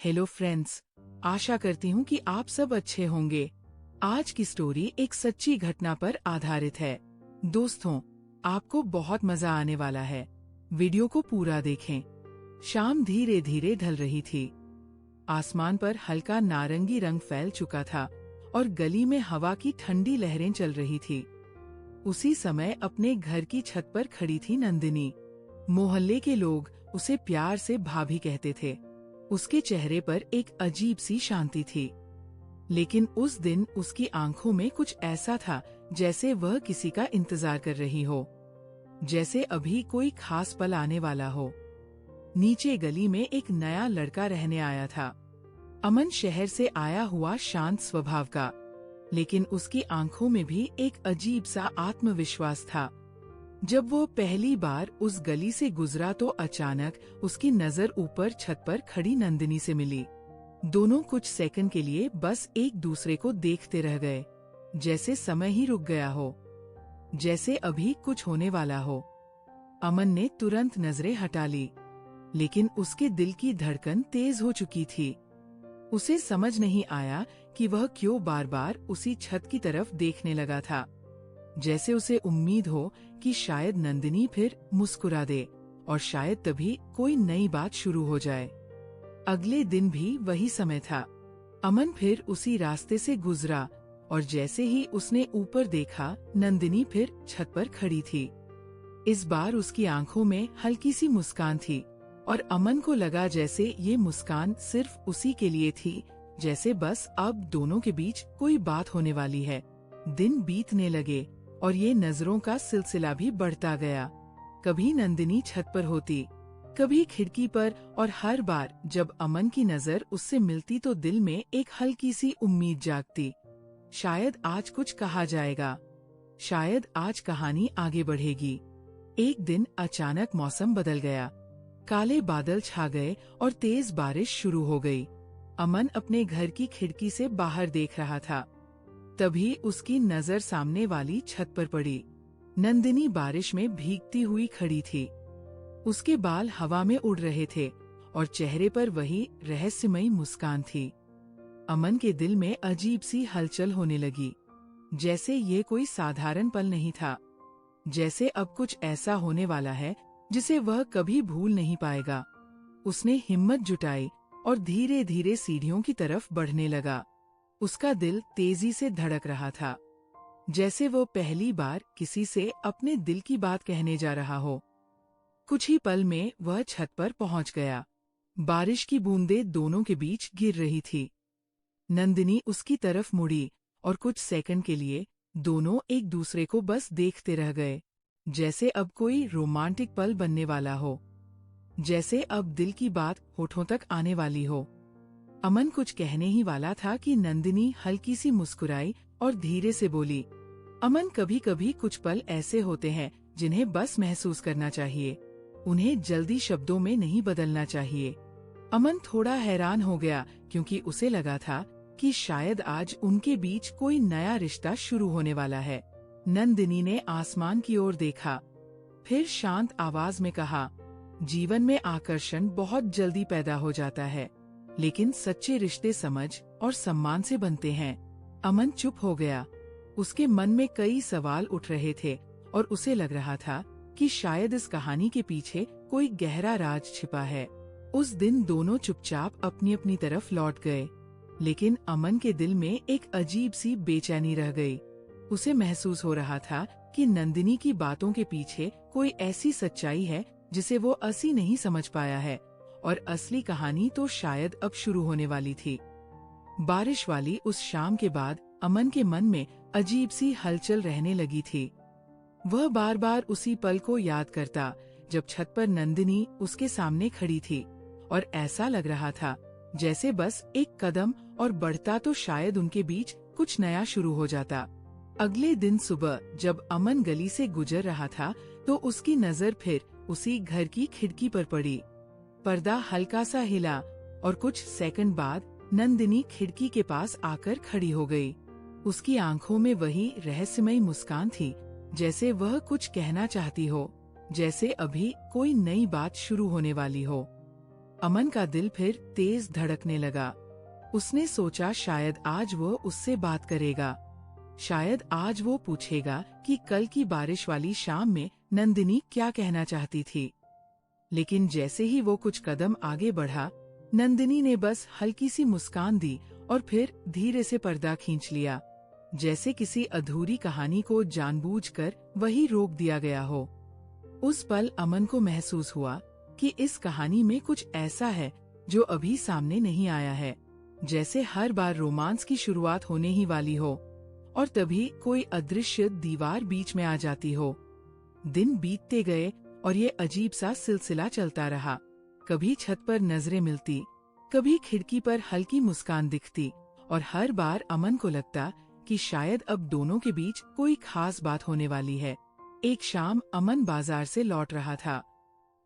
Hello friends, आशा करती हूँ कि आप सब अच्छे होंगे। आज की स्टोरी एक सच्ची घटना पर आधारित है। दोस्तों, आपको बहुत मजा आने वाला है। वीडियो को पूरा देखें। शाम धीरे धीरे ढल रही थी। आसमान पर हल्का नारंगी रंग फैल चुका था और गली में हवा की ठंडी लहरें चल रही थी। उसी समय अपने घर की छत पर खड़ी थी नंदिनी। मोहल्ले के लोग उसे प्यार से भाभी कहते थे। उसके चेहरे पर एक अजीब सी शांति थी, लेकिन उस दिन उसकी आंखों में कुछ ऐसा था जैसे वह किसी का इंतजार कर रही हो, जैसे अभी कोई खास पल आने वाला हो। नीचे गली में एक नया लड़का रहने आया था। अमन शहर से आया हुआ शांत स्वभाव का, लेकिन उसकी आंखों में भी एक अजीब सा आत्मविश्वास था। जब वो पहली बार उस गली से गुजरा तो अचानक उसकी नजर ऊपर छत पर खड़ी नंदिनी से मिली। दोनों कुछ सेकंड के लिए बस एक दूसरे को देखते रह गए, जैसे समय ही रुक गया हो, जैसे अभी कुछ होने वाला हो। अमन ने तुरंत नजरें हटा ली, लेकिन उसके दिल की धड़कन तेज हो चुकी थी। उसे समझ नहीं आया कि वह क्यों बार बार उसी छत की तरफ देखने लगा था, जैसे उसे उम्मीद हो कि शायद नंदिनी फिर मुस्कुरा दे और शायद तभी कोई नई बात शुरू हो जाए। अगले दिन भी वही समय था। अमन फिर उसी रास्ते से गुजरा और जैसे ही उसने ऊपर देखा, नंदिनी फिर छत पर खड़ी थी। इस बार उसकी आंखों में हल्की सी मुस्कान थी और अमन को लगा जैसे ये मुस्कान सिर्फ उसी के लिए थी, जैसे बस अब दोनों के बीच कोई बात होने वाली है। दिन बीतने लगे और ये नजरों का सिलसिला भी बढ़ता गया। कभी नंदिनी छत पर होती, कभी खिड़की पर, और हर बार जब अमन की नजर उससे मिलती तो दिल में एक हल्की सी उम्मीद जागती। शायद आज कुछ कहा जाएगा, शायद आज कहानी आगे बढ़ेगी। एक दिन अचानक मौसम बदल गया। काले बादल छा गए और तेज बारिश शुरू हो गई। अमन अपने घर की खिड़की से बाहर देख रहा था। तभी उसकी नजर सामने वाली छत पर पड़ी। नंदिनी बारिश में भीगती हुई खड़ी थी। उसके बाल हवा में उड़ रहे थे और चेहरे पर वही रहस्यमयी मुस्कान थी। अमन के दिल में अजीब सी हलचल होने लगी, जैसे ये कोई साधारण पल नहीं था, जैसे अब कुछ ऐसा होने वाला है जिसे वह कभी भूल नहीं पाएगा। उसने हिम्मत जुटाई और धीरे धीरे सीढ़ियों की तरफ बढ़ने लगा। उसका दिल तेजी से धड़क रहा था, जैसे वो पहली बार किसी से अपने दिल की बात कहने जा रहा हो। कुछ ही पल में वह छत पर पहुंच गया। बारिश की बूंदें दोनों के बीच गिर रही थी। नंदिनी उसकी तरफ मुड़ी और कुछ सेकंड के लिए दोनों एक दूसरे को बस देखते रह गए, जैसे अब कोई रोमांटिक पल बनने वाला हो, जैसे अब दिल की बात होठों तक आने वाली हो। अमन कुछ कहने ही वाला था कि नंदिनी हल्की सी मुस्कुराई और धीरे से बोली, अमन, कभी कभी कुछ पल ऐसे होते हैं जिन्हें बस महसूस करना चाहिए, उन्हें जल्दी शब्दों में नहीं बदलना चाहिए। अमन थोड़ा हैरान हो गया, क्योंकि उसे लगा था कि शायद आज उनके बीच कोई नया रिश्ता शुरू होने वाला है। नंदिनी ने आसमान की ओर देखा, फिर शांत आवाज में कहा, जीवन में आकर्षण बहुत जल्दी पैदा हो जाता है, लेकिन सच्चे रिश्ते समझ और सम्मान से बनते हैं। अमन चुप हो गया। उसके मन में कई सवाल उठ रहे थे और उसे लग रहा था कि शायद इस कहानी के पीछे कोई गहरा राज छिपा है। उस दिन दोनों चुपचाप अपनी अपनी तरफ लौट गए, लेकिन अमन के दिल में एक अजीब सी बेचैनी रह गई। उसे महसूस हो रहा था कि नंदिनी की बातों के पीछे कोई ऐसी सच्चाई है जिसे वो अभी नहीं समझ पाया है, और असली कहानी तो शायद अब शुरू होने वाली थी। बारिश वाली उस शाम के बाद अमन के मन में अजीब सी हलचल रहने लगी थी। वह बार बार उसी पल को याद करता जब छत पर नंदिनी उसके सामने खड़ी थी, और ऐसा लग रहा था जैसे बस एक कदम और बढ़ता तो शायद उनके बीच कुछ नया शुरू हो जाता। अगले दिन सुबह जब अमन गली से गुजर रहा था तो उसकी नजर फिर उसी घर की खिड़की पर पड़ी। पर्दा हल्का सा हिला और कुछ सेकंड बाद नंदिनी खिड़की के पास आकर खड़ी हो गई। उसकी आंखों में वही रहस्यमयी मुस्कान थी, जैसे वह कुछ कहना चाहती हो, जैसे अभी कोई नई बात शुरू होने वाली हो। अमन का दिल फिर तेज धड़कने लगा। उसने सोचा शायद आज वो उससे बात करेगा, शायद आज वो पूछेगा कि कल की बारिश वाली शाम में नंदिनी क्या कहना चाहती थी। लेकिन जैसे ही वो कुछ कदम आगे बढ़ा, नंदिनी ने बस हल्की सी मुस्कान दी और फिर धीरे से पर्दा खींच लिया, जैसे किसी अधूरी कहानी को जानबूझकर वही रोक दिया गया हो। उस पल अमन को महसूस हुआ कि इस कहानी में कुछ ऐसा है जो अभी सामने नहीं आया है, जैसे हर बार रोमांस की शुरुआत होने ही वाली हो और तभी कोई अदृश्य दीवार बीच में आ जाती हो। दिन बीतते गए और ये अजीब सा सिलसिला चलता रहा। कभी छत पर नजरें मिलती, कभी खिड़की पर हल्की मुस्कान दिखती और हर बार अमन को लगता कि शायद अब दोनों के बीच कोई खास बात होने वाली है। एक शाम अमन बाजार से लौट रहा था।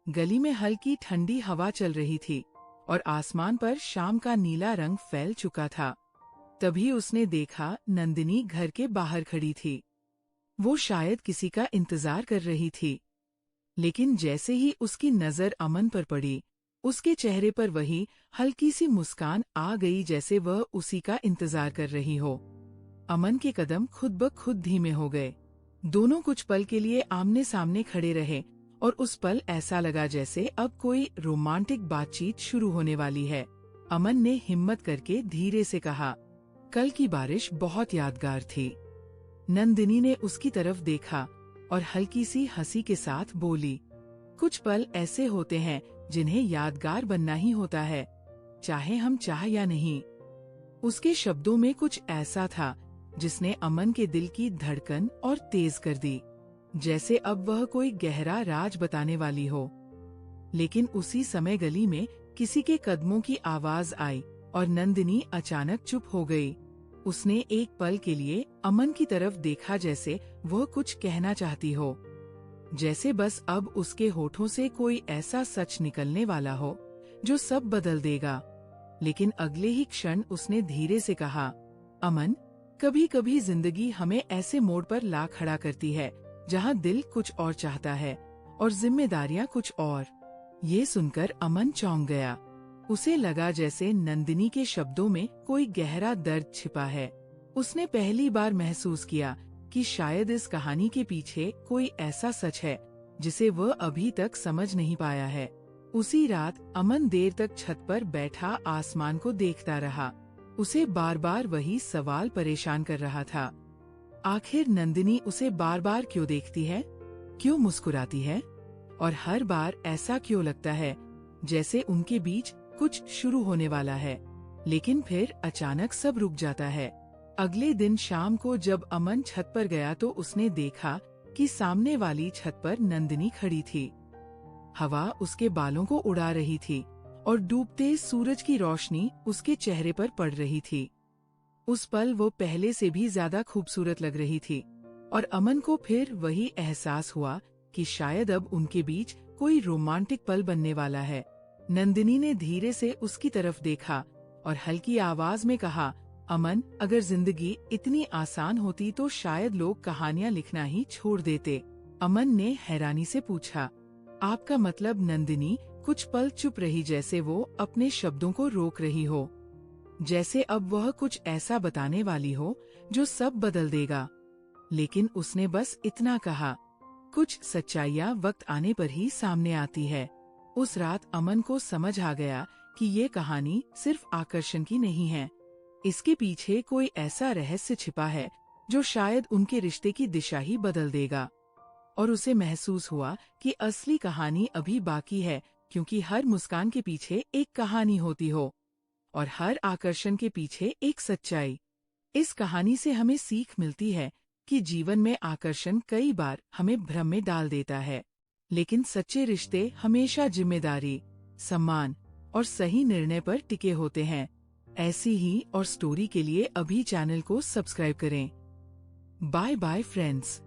गली में हल्की ठंडी हवा चल रही थी और आसमान पर शाम का नीला रंग फैल चुका था। तभी उसने देखा नंदिनी घर के बाहर खड़ी थी। वो शायद किसी का इंतजार कर रही थी। लेकिन जैसे ही उसकी नजर अमन पर पड़ी, उसके चेहरे पर वही हल्की सी मुस्कान आ गई, जैसे वह उसी का इंतजार कर रही हो। अमन के कदम खुद ब खुद धीमे हो गए। दोनों कुछ पल के लिए आमने सामने खड़े रहे और उस पल ऐसा लगा जैसे अब कोई रोमांटिक बातचीत शुरू होने वाली है। अमन ने हिम्मत करके धीरे से कहा, कल की बारिश बहुत यादगार थी। नंदिनी ने उसकी तरफ देखा और हल्की सी हंसी के साथ बोली, कुछ पल ऐसे होते हैं जिन्हें यादगार बनना ही होता है, चाहे हम चाह या नहीं। उसके शब्दों में कुछ ऐसा था जिसने अमन के दिल की धड़कन और तेज कर दी, जैसे अब वह कोई गहरा राज बताने वाली हो। लेकिन उसी समय गली में किसी के कदमों की आवाज आई और नंदिनी अचानक चुप हो गई। उसने एक पल के लिए अमन की तरफ देखा, जैसे वह कुछ कहना चाहती हो, जैसे बस अब उसके होठों से कोई ऐसा सच निकलने वाला हो जो सब बदल देगा। लेकिन अगले ही क्षण उसने धीरे से कहा, अमन, कभी कभी जिंदगी हमें ऐसे मोड़ पर ला खड़ा करती है जहाँ दिल कुछ और चाहता है और जिम्मेदारियाँ कुछ और। ये सुनकर अमन चौंक गया। उसे लगा जैसे नंदिनी के शब्दों में कोई गहरा दर्द छिपा है। उसने पहली बार महसूस किया कि शायद इस कहानी के पीछे कोई ऐसा सच है जिसे वह अभी तक समझ नहीं पाया है। उसी रात अमन देर तक छत पर बैठा आसमान को देखता रहा। उसे बार बार वही सवाल परेशान कर रहा था। आखिर नंदिनी उसे बार बार क्यों देखती है, क्यों मुस्कुराती है और हर बार ऐसा क्यों लगता है जैसे उनके बीच कुछ शुरू होने वाला है। लेकिन फिर अचानक सब रुक जाता है। अगले दिन शाम को जब अमन छत पर गया तो उसने देखा कि सामने वाली छत पर नंदिनी खड़ी थी। हवा उसके बालों को उड़ा रही थी और डूबते सूरज की रोशनी उसके चेहरे पर पड़ रही थी। उस पल वो पहले से भी ज्यादा खूबसूरत लग रही थी और अमन को फिर वही एहसास हुआ कि शायद अब उनके बीच कोई रोमांटिक पल बनने वाला है। नंदिनी ने धीरे से उसकी तरफ देखा और हल्की आवाज में कहा, अमन, अगर जिंदगी इतनी आसान होती तो शायद लोग कहानियां लिखना ही छोड़ देते। अमन ने हैरानी से पूछा, आपका मतलब? नंदिनी कुछ पल चुप रही, जैसे वो अपने शब्दों को रोक रही हो, जैसे अब वह कुछ ऐसा बताने वाली हो जो सब बदल देगा। लेकिन उसने बस इतना कहा, कुछ सच्चाइयाँ वक्त आने पर ही सामने आती है। उस रात अमन को समझ आ गया कि ये कहानी सिर्फ आकर्षण की नहीं है। इसके पीछे कोई ऐसा रहस्य छिपा है जो शायद उनके रिश्ते की दिशा ही बदल देगा। और उसे महसूस हुआ कि असली कहानी अभी बाकी है, क्योंकि हर मुस्कान के पीछे एक कहानी होती हो और हर आकर्षण के पीछे एक सच्चाई। इस कहानी से हमें सीख मिलती है कि जीवन में आकर्षण कई बार हमें भ्रम में डाल देता है, लेकिन सच्चे रिश्ते हमेशा जिम्मेदारी, सम्मान और सही निर्णय पर टिके होते हैं। ऐसी ही और स्टोरी के लिए अभी चैनल को सब्सक्राइब करें। Bye bye friends.